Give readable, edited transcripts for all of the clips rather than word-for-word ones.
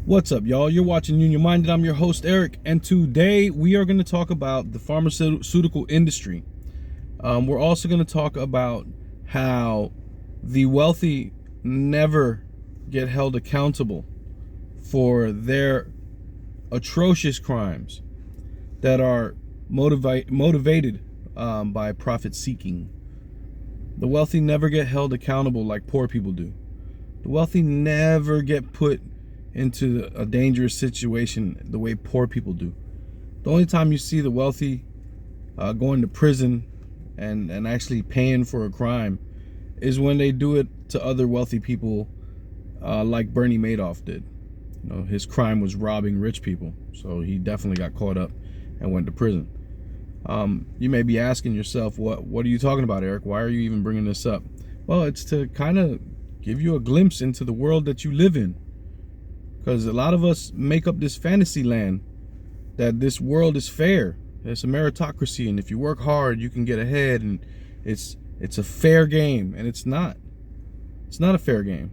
What's up, y'all? You're watching Union Minded. I'm your host, Eric, and today we are going to talk about the pharmaceutical industry. We're also going to talk about how the wealthy never get held accountable for their atrocious crimes that are motivated by profit seeking. The wealthy never get held accountable like poor people do. The wealthy never get put into a dangerous situation the way poor people do. The only time you see the wealthy going to prison and actually paying for a crime is when they do it to other wealthy people, like Bernie Madoff did. You know, his crime was robbing rich people, so he definitely got caught up and went to prison. You may be asking yourself, what are you talking about, Eric? Why are you even bringing this up? Well, it's to kind of give you a glimpse into the world that you live in. Because a lot of us make up this fantasy land that this world is fair. It's a meritocracy, and if you work hard, you can get ahead, and it's a fair game, and it's not. It's not a fair game.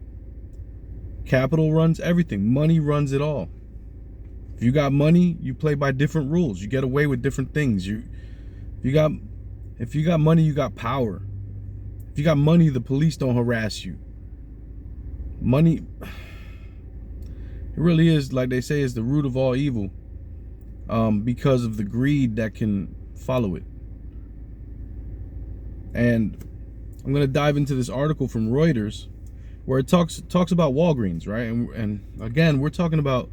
Capital runs everything. Money runs it all. If you got money, you play by different rules. You get away with different things. If you got money, you got power. If you got money, the police don't harass you. Money, it really is, like they say, is the root of all evil, because of the greed that can follow it. And I'm going to dive into this article from Reuters where it talks about Walgreens, right? And again, we're talking about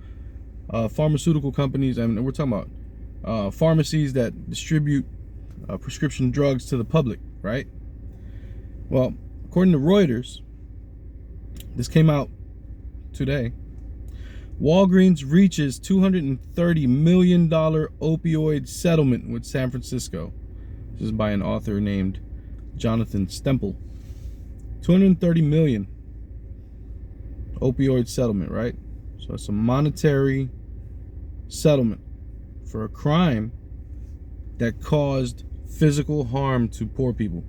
pharmaceutical companies, and we're talking about pharmacies that distribute prescription drugs to the public, right? Well, according to Reuters, this came out today. Walgreens reaches $230 million opioid settlement with San Francisco. This is by an author named Jonathan Stemple. $230 million opioid settlement, right? So it's a monetary settlement for a crime that caused physical harm to poor people,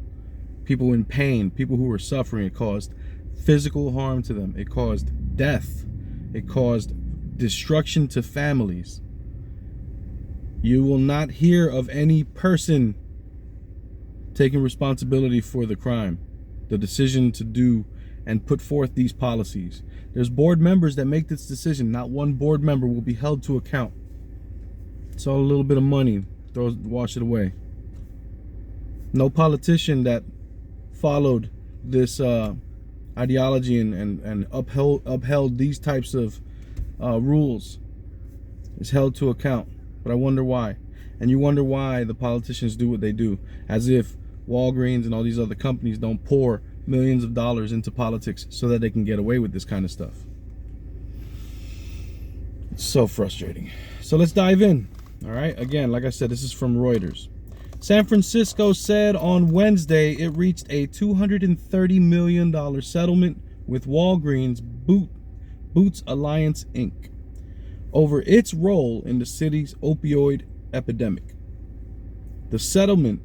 people in pain, people who were suffering. It caused physical harm to them. It caused death. It caused destruction to families. You will not hear of any person taking responsibility for the crime, the decision to do and put forth these policies. There's board members that make this decision. Not one board member will be held to account. It's all a little bit of money. Wash it away. No politician that followed this ideology and upheld these types of rules is held to account. But I wonder why. And you wonder why the politicians do what they do, as if Walgreens and all these other companies don't pour millions of dollars into politics so that they can get away with this kind of stuff. It's so frustrating. So let's dive in. All right. Again, like I said, this is from Reuters. San Francisco said on Wednesday it reached a $230 million settlement with Walgreens Boots Alliance Inc. over its role in the city's opioid epidemic. The settlement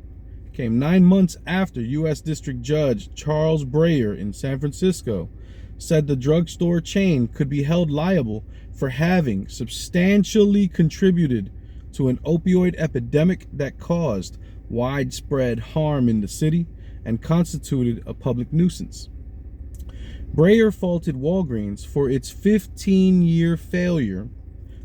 came 9 months after U.S. District Judge Charles Breyer in San Francisco said the drugstore chain could be held liable for having substantially contributed to an opioid epidemic that caused widespread harm in the city and constituted a public nuisance. Breyer faulted Walgreens for its 15-year failure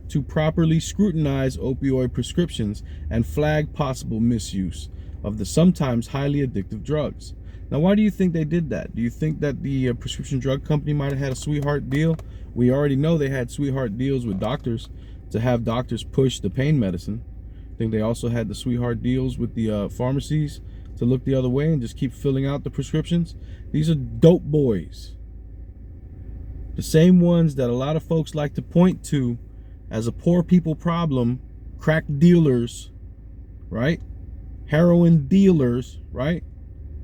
to properly scrutinize opioid prescriptions and flag possible misuse of the sometimes highly addictive drugs. Now, why do you think they did that? Do you think that the prescription drug company might have had a sweetheart deal? We already know they had sweetheart deals with doctors to have doctors push the pain medicine. I think they also had the sweetheart deals with the pharmacies to look the other way and just keep filling out the prescriptions. These are dope boys. The same ones that a lot of folks like to point to as a poor people problem. Crack dealers, right? Heroin dealers, right?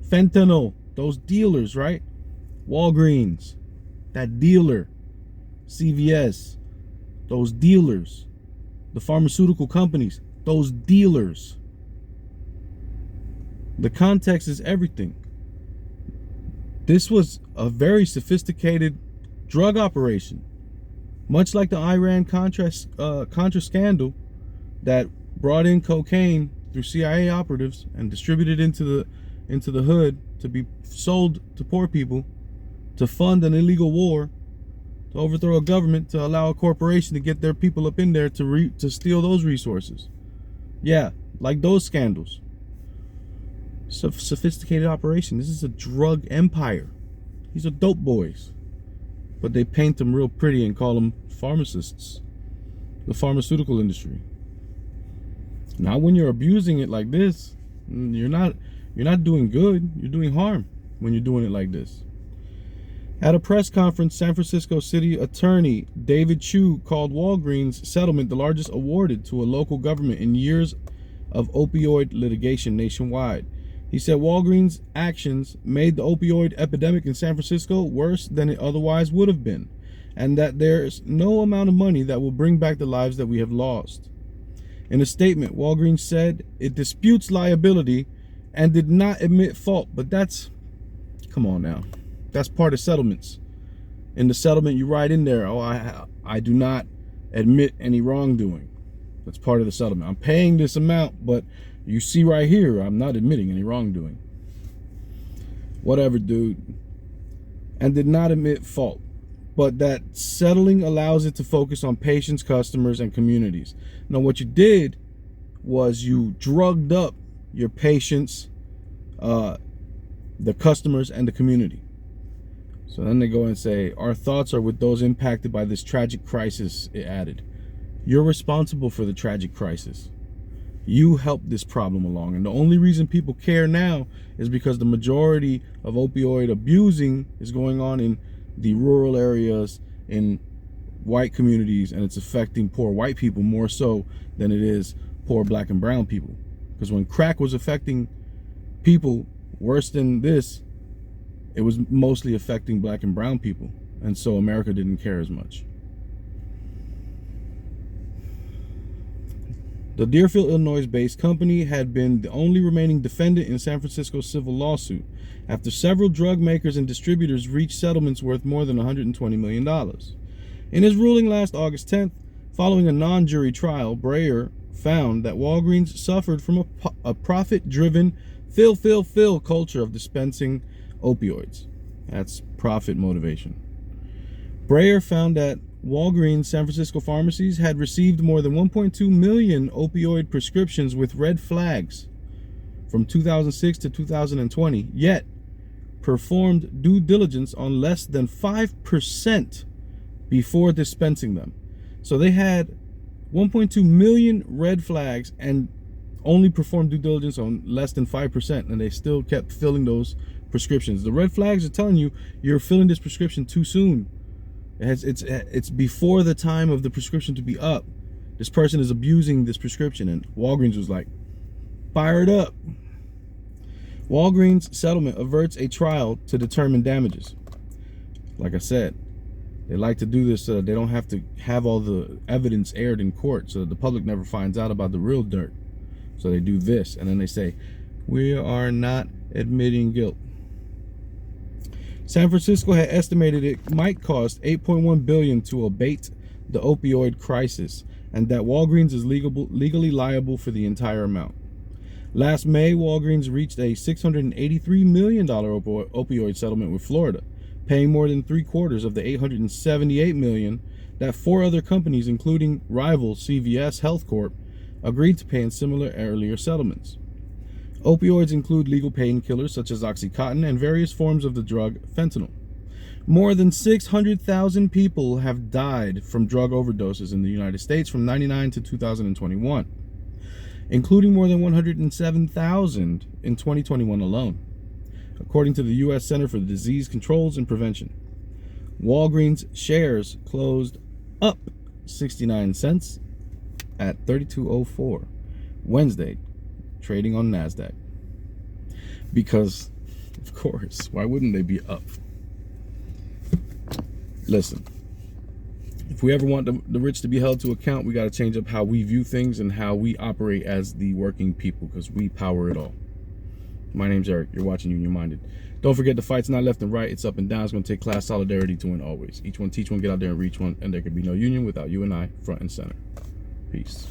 Fentanyl, those dealers, right? Walgreens, that dealer. CVS, those dealers. The pharmaceutical companies, those dealers. The context is everything. This was a very sophisticated drug operation. Much like the Iran-Contra scandal that brought in cocaine through CIA operatives and distributed into the hood to be sold to poor people, to fund an illegal war, to overthrow a government, to allow a corporation to get their people up in there to steal those resources. Yeah, like those scandals. Sophisticated operation. This is a drug empire. These are dope boys. But they paint them real pretty and call them pharmacists. The pharmaceutical industry. Not when you're abusing it like this. You're not doing good. You're doing harm when you're doing it like this. At a press conference, San Francisco City Attorney David Chu called Walgreens' settlement the largest awarded to a local government in years of opioid litigation nationwide. He said Walgreens' actions made the opioid epidemic in San Francisco worse than it otherwise would have been, and that there's no amount of money that will bring back the lives that we have lost. In a statement, Walgreens said it disputes liability and did not admit fault, but come on now. That's part of settlements. In the settlement, you write in there, oh, I do not admit any wrongdoing. That's part of the settlement. I'm paying this amount, but you see right here, I'm not admitting any wrongdoing. Whatever, dude. And did not admit fault. But that settling allows it to focus on patients, customers, and communities. Now, what you did was you drugged up your patients, the customers, and the community. So then they go and say, our thoughts are with those impacted by this tragic crisis, it added. You're responsible for the tragic crisis. You helped this problem along. And the only reason people care now is because the majority of opioid abusing is going on in the rural areas, in white communities, and it's affecting poor white people more so than it is poor black and brown people. Because when crack was affecting people worse than this, it was mostly affecting black and brown people. And so America didn't care as much. The Deerfield, Illinois-based company had been the only remaining defendant in San Francisco's civil lawsuit after several drug makers and distributors reached settlements worth more than $120 million. In his ruling last August 10th, following a non-jury trial, Breyer found that Walgreens suffered from a profit-driven fill culture of dispensing opioids. That's profit motivation. Breyer found that Walgreens San Francisco pharmacies had received more than 1.2 million opioid prescriptions with red flags from 2006 to 2020, yet performed due diligence on less than 5% before dispensing them. So they had 1.2 million red flags and only performed due diligence on less than 5%, and they still kept filling those prescriptions. The red flags are telling you you're filling this prescription too soon. It's before the time of the prescription to be up. This person is abusing this prescription, and Walgreens was like, fire it up. Walgreens' settlement averts a trial to determine damages. Like I said, they like to do this so that they don't have to have all the evidence aired in court, so that the public never finds out about the real dirt. So they do this, and then they say, we are not admitting guilt. San Francisco had estimated it might cost $8.1 billion to abate the opioid crisis, and that Walgreens is legally liable for the entire amount. Last May, Walgreens reached a $683 million opioid settlement with Florida, paying more than 3/4 of the $878 million that 4 other companies, including rival CVS Health Corp., agreed to pay in similar earlier settlements. Opioids include legal painkillers such as Oxycontin and various forms of the drug fentanyl. More than 600,000 people have died from drug overdoses in the United States from 1999 to 2021, including more than 107,000 in 2021 alone, according to the U.S. Center for Disease Controls and Prevention. Walgreens shares closed up 69 cents at $32.04 Wednesday, trading on NASDAQ. Because, of course, why wouldn't they be up? Listen, if we ever want the rich to be held to account, we got to change up how we view things and how we operate as the working people, because we power it all. My name's Eric. You're watching Union Minded. Don't forget, the fight's not left and right. It's up and down. It's going to take class solidarity to win always. Each one teach one, get out there and reach one. And there can be no union without you and I front and center. Peace.